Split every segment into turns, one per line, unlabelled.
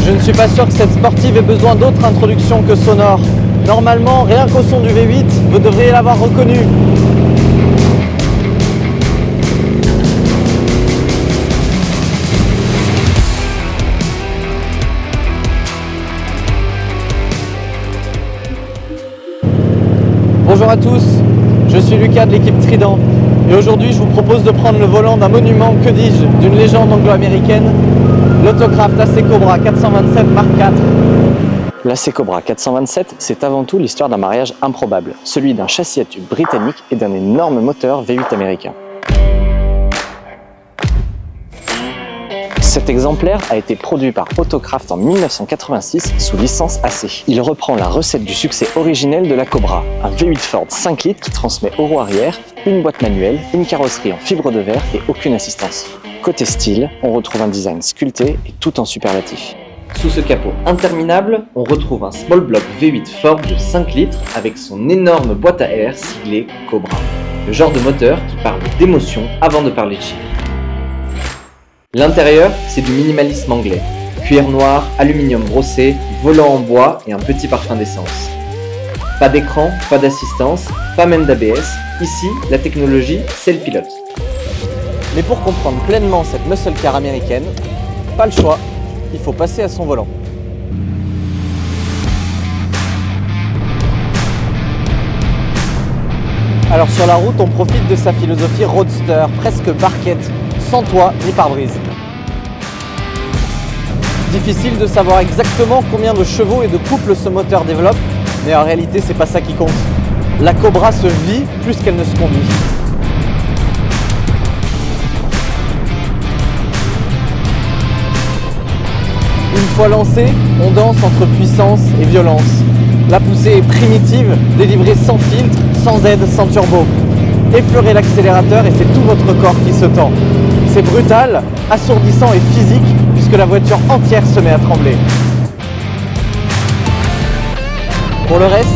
Je ne suis pas sûr que cette sportive ait besoin d'autre introduction que sonore. Normalement, rien qu'au son du V8, vous devriez l'avoir reconnu. Bonjour à tous, je suis Lucas de l'équipe Trident et aujourd'hui je vous propose de prendre le volant d'un monument, que dis-je, d'une légende anglo-américaine, l'Autocraft AC Cobra 427 Mark IV. L'AC Cobra 427, c'est avant tout l'histoire d'un mariage improbable, celui d'un châssis à tube britannique et d'un énorme moteur V8 américain. Cet exemplaire a été produit par Autocraft en 1986 sous licence AC. Il reprend la recette du succès originel de la Cobra, un V8 Ford 5 litres qui transmet au roue arrière, une boîte manuelle, une carrosserie en fibre de verre et aucune assistance. Côté style, on retrouve un design sculpté et tout en superlatif. Sous ce capot interminable, on retrouve un small block V8 Ford de 5 litres avec son énorme boîte à air siglée Cobra. Le genre de moteur qui parle d'émotion avant de parler de chiffres. L'intérieur, c'est du minimalisme anglais. Cuir noir, aluminium brossé, volant en bois et un petit parfum d'essence. Pas d'écran, pas d'assistance, pas même d'ABS. Ici, la technologie, c'est le pilote. Mais pour comprendre pleinement cette muscle car américaine, pas le choix, il faut passer à son volant. Alors sur la route, on profite de sa philosophie roadster, presque barquette, sans toit ni pare-brise. Difficile de savoir exactement combien de chevaux et de couple ce moteur développe, mais en réalité c'est pas ça qui compte. La Cobra se vit plus qu'elle ne se conduit. Une fois lancé, on danse entre puissance et violence. La poussée est primitive, délivrée sans filtre, sans aide, sans turbo. Effleurez l'accélérateur et c'est tout votre corps qui se tend. C'est brutal, assourdissant et physique puisque la voiture entière se met à trembler. Pour le reste,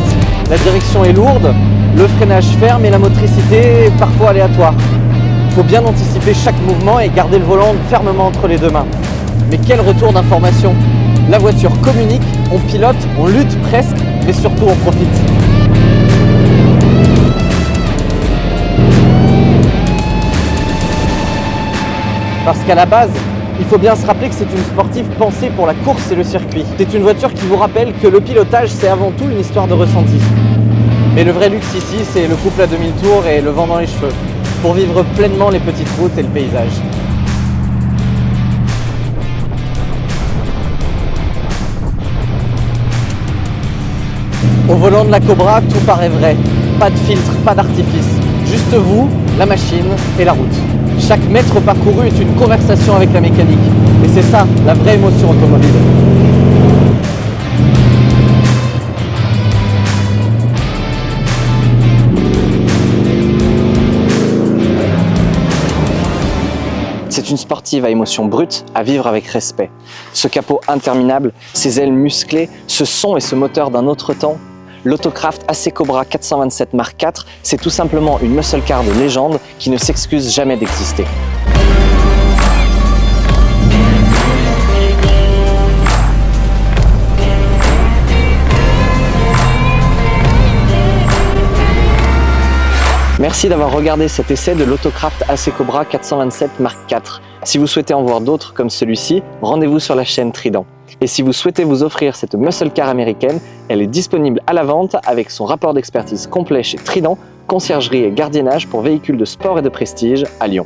la direction est lourde, le freinage ferme et la motricité est parfois aléatoire. Il faut bien anticiper chaque mouvement et garder le volant fermement entre les deux mains. Mais quel retour d'information! La voiture communique, on pilote, on lutte presque, mais surtout on profite. Parce qu'à la base, il faut bien se rappeler que c'est une sportive pensée pour la course et le circuit. C'est une voiture qui vous rappelle que le pilotage, c'est avant tout une histoire de ressenti. Mais le vrai luxe ici, c'est le couple à 2000 tours et le vent dans les cheveux, pour vivre pleinement les petites routes et le paysage. Au volant de la Cobra, tout paraît vrai. Pas de filtre, pas d'artifice. Juste vous, la machine et la route. Chaque mètre parcouru est une conversation avec la mécanique. Et c'est ça, la vraie émotion automobile. C'est une sportive à émotion brute, à vivre avec respect. Ce capot interminable, ces ailes musclées, ce son et ce moteur d'un autre temps. L'Autocraft AC Cobra 427 Mark IV, c'est tout simplement une muscle car de légende qui ne s'excuse jamais d'exister. Merci d'avoir regardé cet essai de l'Autocraft AC Cobra 427 Mark IV. Si vous souhaitez en voir d'autres comme celui-ci, rendez-vous sur la chaîne Trident. Et si vous souhaitez vous offrir cette muscle car américaine, elle est disponible à la vente avec son rapport d'expertise complet chez Trident, conciergerie et gardiennage pour véhicules de sport et de prestige à Lyon.